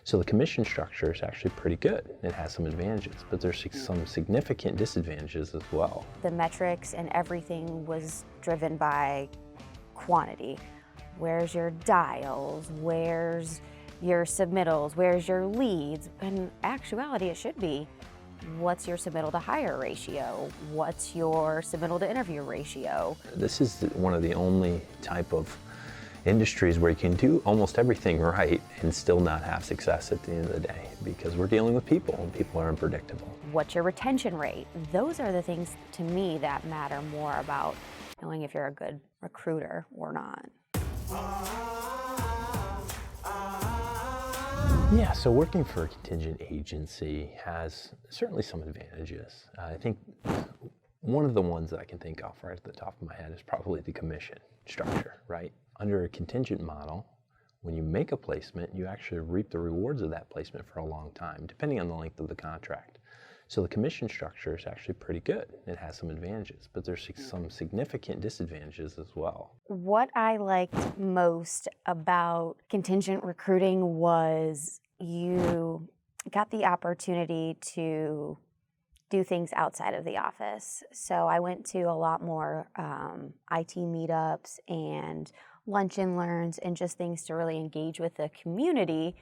So the commission structure is actually pretty good. It has some advantages, but there's some significant disadvantages as well. The metrics and everything was driven by quantity. Where's your dials? Where's your submittals? Where's your leads? In actuality, it should be, what's your submittal to hire ratio? What's your submittal to interview ratio? This is one of the only type of industries where you can do almost everything right and still not have success at the end of the day, because we're dealing with people and people are unpredictable. What's your retention rate? Those are the things to me that matter more about knowing if you're a good recruiter or not. Yeah, so working for a contingent agency has certainly some advantages. I think one of the ones that I can think of right at the top of my head is probably the commission structure, right? Under a contingent model, when you make a placement, you actually reap the rewards of that placement for a long time, depending on the length of the contract. So the commission structure is actually pretty good. It has some advantages, but there's some significant disadvantages as well. What I liked most about contingent recruiting was you got the opportunity to do things outside of the office. So I went to a lot more IT meetups and lunch and learns and just things to really engage with the community.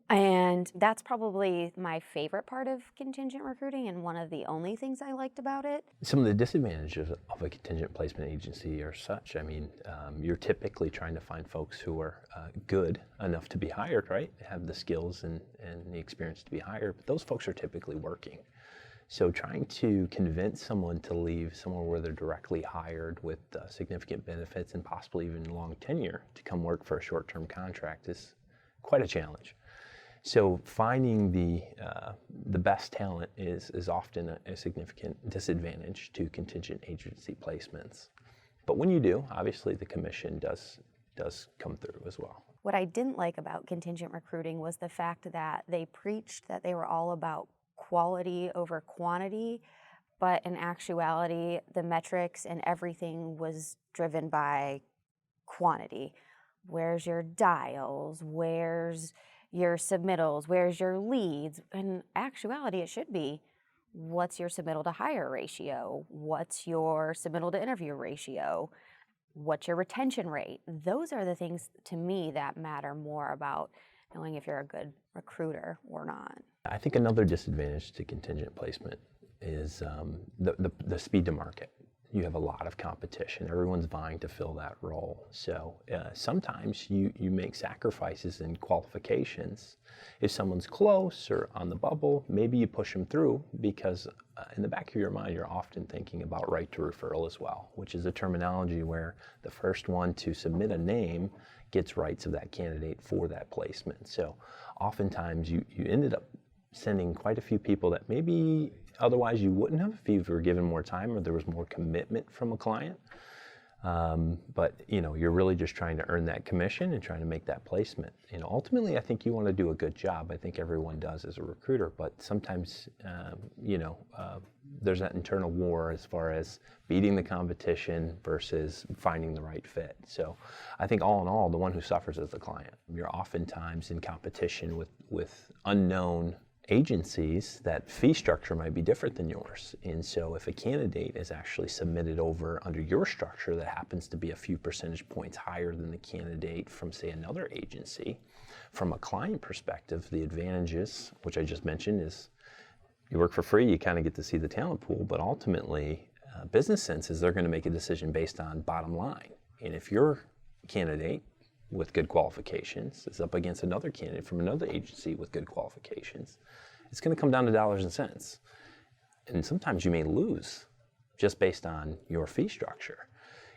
And that's probably my favorite part of contingent recruiting and one of the only things I liked about it. Some of the disadvantages of a contingent placement agency are such. I mean, you're typically trying to find folks who are good enough to be hired, right? Have the skills and the experience to be hired, but those folks are typically working. So trying to convince someone to leave somewhere where they're directly hired with significant benefits and possibly even long tenure to come work for a short-term contract is quite a challenge. So finding the best talent is often a significant disadvantage to contingent agency placements. But when you do, obviously the commission does come through as well. What I didn't like about contingent recruiting was the fact that they preached that they were all about quality over quantity, but in actuality, the metrics and everything was driven by quantity. Where's your dials? Where's your submittals? Where's your leads? In actuality, it should be, what's your submittal to hire ratio? What's your submittal to interview ratio? What's your retention rate? Those are the things to me that matter more about knowing if you're a good recruiter or not. I think another disadvantage to contingent placement is the speed to market. You have a lot of competition. Everyone's vying to fill that role. So sometimes you make sacrifices in qualifications. If someone's close or on the bubble, maybe you push them through because in the back of your mind, you're often thinking about right to referral as well, which is a terminology where the first one to submit a name gets rights of that candidate for that placement. So oftentimes you ended up sending quite a few people that maybe otherwise you wouldn't have if you were given more time or there was more commitment from a client. But you're really just trying to earn that commission and trying to make that placement. Ultimately, I think you want to do a good job. I think everyone does as a recruiter, but sometimes, there's that internal war as far as beating the competition versus finding the right fit. So I think all in all, the one who suffers is the client. You're oftentimes in competition with unknown agencies. That fee structure might be different than yours. And so if a candidate is actually submitted over under your structure that happens to be a few percentage points higher than the candidate from, say, another agency, from a client perspective, the advantages, which I just mentioned, is you work for free, you kind of get to see the talent pool, but ultimately, business sense is they're going to make a decision based on bottom line. And if your candidate with good qualifications is up against another candidate from another agency with good qualifications, it's going to come down to dollars and cents. And sometimes you may lose just based on your fee structure.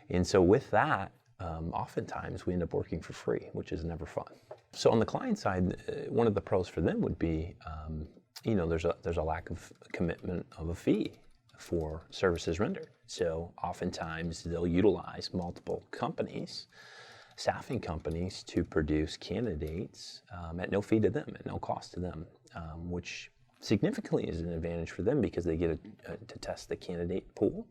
And so with that, oftentimes we end up working for free, which is never fun. So on the client side, one of the pros for them would be, there's a lack of commitment of a fee for services rendered. So oftentimes they'll utilize multiple companies, staffing companies, to produce candidates at no fee to them, at no cost to them, which significantly is an advantage for them because they get to test the candidate pool,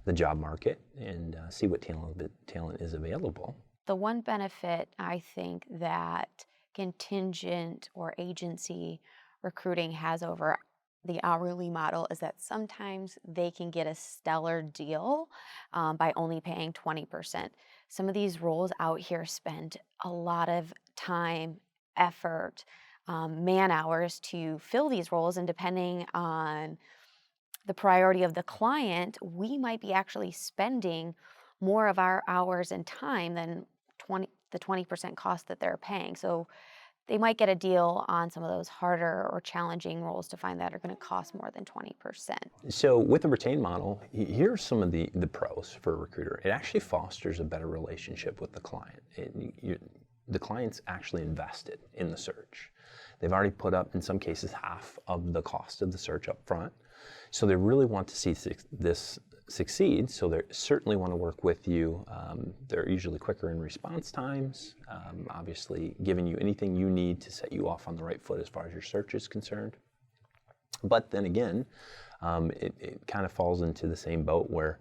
the job market, and see what talent is available. The one benefit I think that contingent or agency recruiting has over the hourly model is that sometimes they can get a stellar deal by only paying 20%. Some of these roles out here spend a lot of time, effort, man hours to fill these roles, and depending on the priority of the client, we might be actually spending more of our hours and time than the 20% cost that they're paying. So they might get a deal on some of those harder or challenging roles to find that are going to cost more than 20%. So with the retained model, here's some of the pros for a recruiter. It actually fosters a better relationship with the client. The client's actually invested in the search. They've already put up, in some cases, half of the cost of the search up front. So they really want to see this succeed, so they certainly want to work with you. They're usually quicker in response times, obviously giving you anything you need to set you off on the right foot as far as your search is concerned. But then again, it kind of falls into the same boat where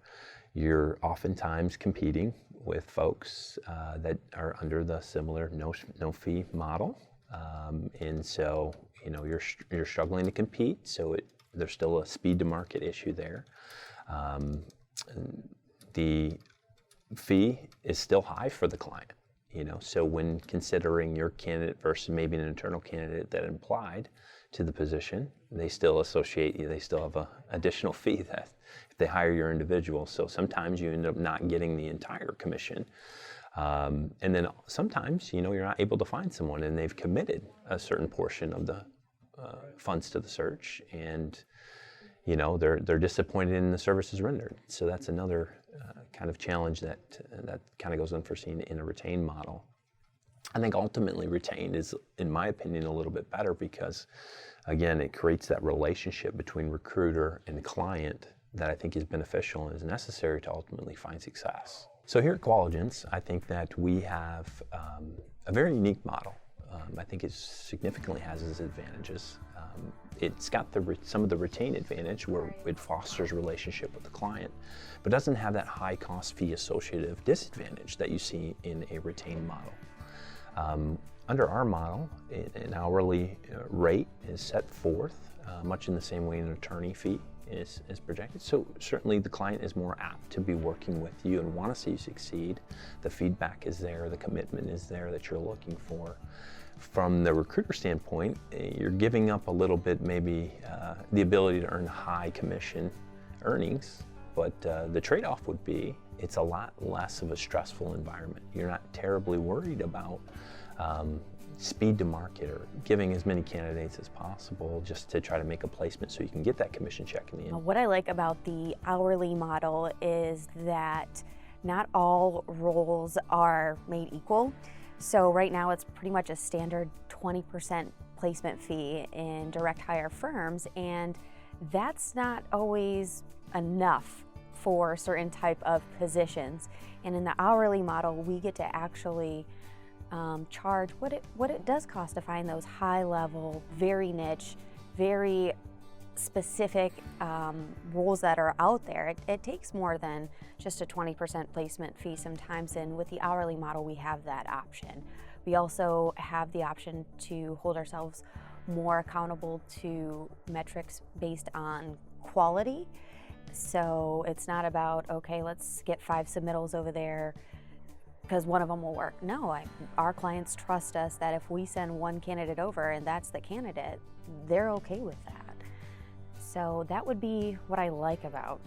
you're oftentimes competing with folks that are under the similar no fee model, and so you're struggling to compete. So there's still a speed to market issue there. The fee is still high for the client, so when considering your candidate versus maybe an internal candidate that applied to the position, they still associate you, they still have an additional fee that if they hire your individual. So sometimes you end up not getting the entire commission. And then sometimes, you're not able to find someone and they've committed a certain portion of the funds to the search, and they're disappointed in the services rendered. So that's another kind of challenge that kind of goes unforeseen in a retained model. I think ultimately retained is, in my opinion, a little bit better because, again, it creates that relationship between recruiter and client that I think is beneficial and is necessary to ultimately find success. So here at Qualigence, I think that we have a very unique model. I think it significantly has its advantages. It's got some of the retained advantage where it fosters relationship with the client, but doesn't have that high cost fee associative disadvantage that you see in a retained model. Under our model, an hourly rate is set forth, much in the same way an attorney fee is projected. So certainly the client is more apt to be working with you and want to see you succeed. The feedback is there, the commitment is there that you're looking for. From the recruiter standpoint, you're giving up a little bit, maybe the ability to earn high commission earnings, but the trade-off would be it's a lot less of a stressful environment. You're not terribly worried about speed to market or giving as many candidates as possible just to try to make a placement so you can get that commission check in the end. What I like about the hourly model is that not all roles are made equal. So right now it's pretty much a standard 20% placement fee in direct hire firms, and that's not always enough for certain type of positions. And in the hourly model, we get to actually charge what it does cost to find those high level, very niche, very specific roles that are out there. It takes more than just a 20% placement fee sometimes, and with the hourly model we have that option. We also have the option to hold ourselves more accountable to metrics based on quality. So it's not about, okay, let's get 5 submittals over there because one of them will work. No, our clients trust us that if we send one candidate over and that's the candidate, they're okay with that. So that would be what I like about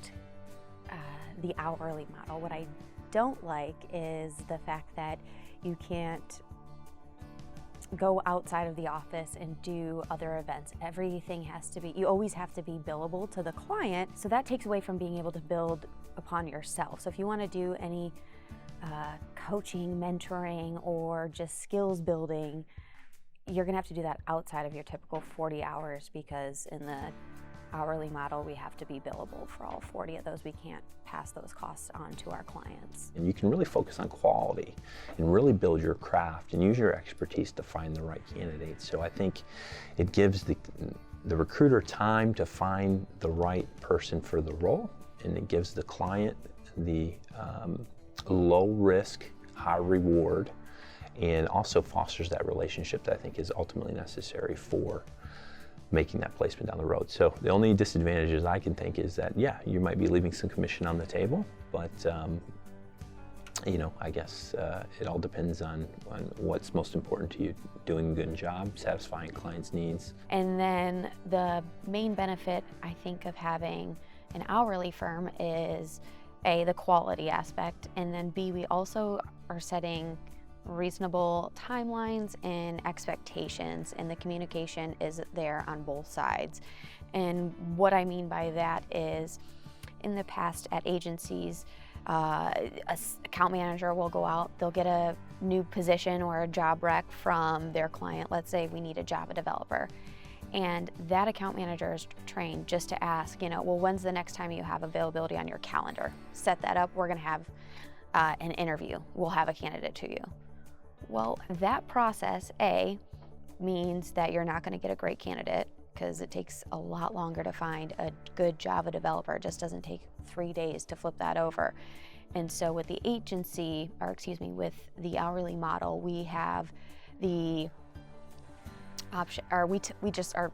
the hourly model. What I don't like is the fact that you can't go outside of the office and do other events. Everything has to be, you always have to be billable to the client. So that takes away from being able to build upon yourself. So if you want to do any coaching, mentoring, or just skills building, you're gonna have to do that outside of your typical 40 hours because in the hourly model, we have to be billable for all 40 of those. We can't pass those costs on to our clients. And you can really focus on quality and really build your craft and use your expertise to find the right candidates. So I think it gives the recruiter time to find the right person for the role, and it gives the client the low risk, high reward, and also fosters that relationship that I think is ultimately necessary for making that placement down the road. So the only disadvantages I can think is that, yeah, you might be leaving some commission on the table, but I guess it all depends on what's most important to you: doing a good job, satisfying clients' needs. And then the main benefit, I think, of having an hourly firm is A, the quality aspect, and then B, we also are setting reasonable timelines and expectations, and the communication is there on both sides. And what I mean by that is, in the past at agencies, account manager will go out, they'll get a new position or a job rec from their client. Let's say we need a Java developer. And that account manager is trained just to ask, well, when's the next time you have availability on your calendar? Set that up, we're gonna have an interview. We'll have a candidate to you. Well, that process, A, means that you're not gonna get a great candidate because it takes a lot longer to find a good Java developer. It just doesn't take 3 days to flip that over. And so with the agency, with the hourly model, we have the option, or we just are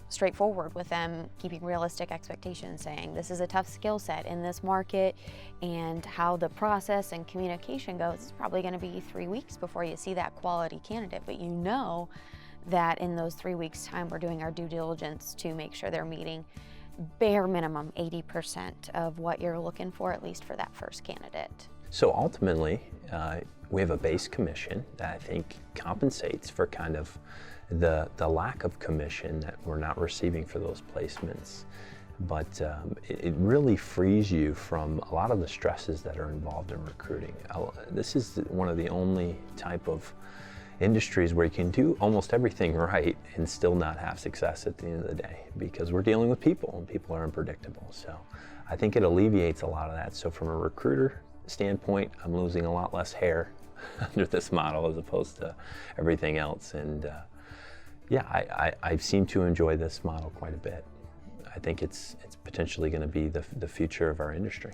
straightforward with them, keeping realistic expectations, saying this is a tough skill set in this market, and how the process and communication goes, it's probably gonna be 3 weeks before you see that quality candidate, but that in those 3 weeks' time, we're doing our due diligence to make sure they're meeting bare minimum 80% of what you're looking for, at least for that first candidate. So ultimately, we have a base commission that I think compensates for kind of the lack of commission that we're not receiving for those placements. But it really frees you from a lot of the stresses that are involved in recruiting. This is one of the only type of industries where you can do almost everything right and still not have success at the end of the day, because we're dealing with people and people are unpredictable. So I think it alleviates a lot of that. So from a recruiter standpoint, I'm losing a lot less hair under this model as opposed to everything else. And I seem to enjoy this model quite a bit. I think it's potentially going to be the future of our industry.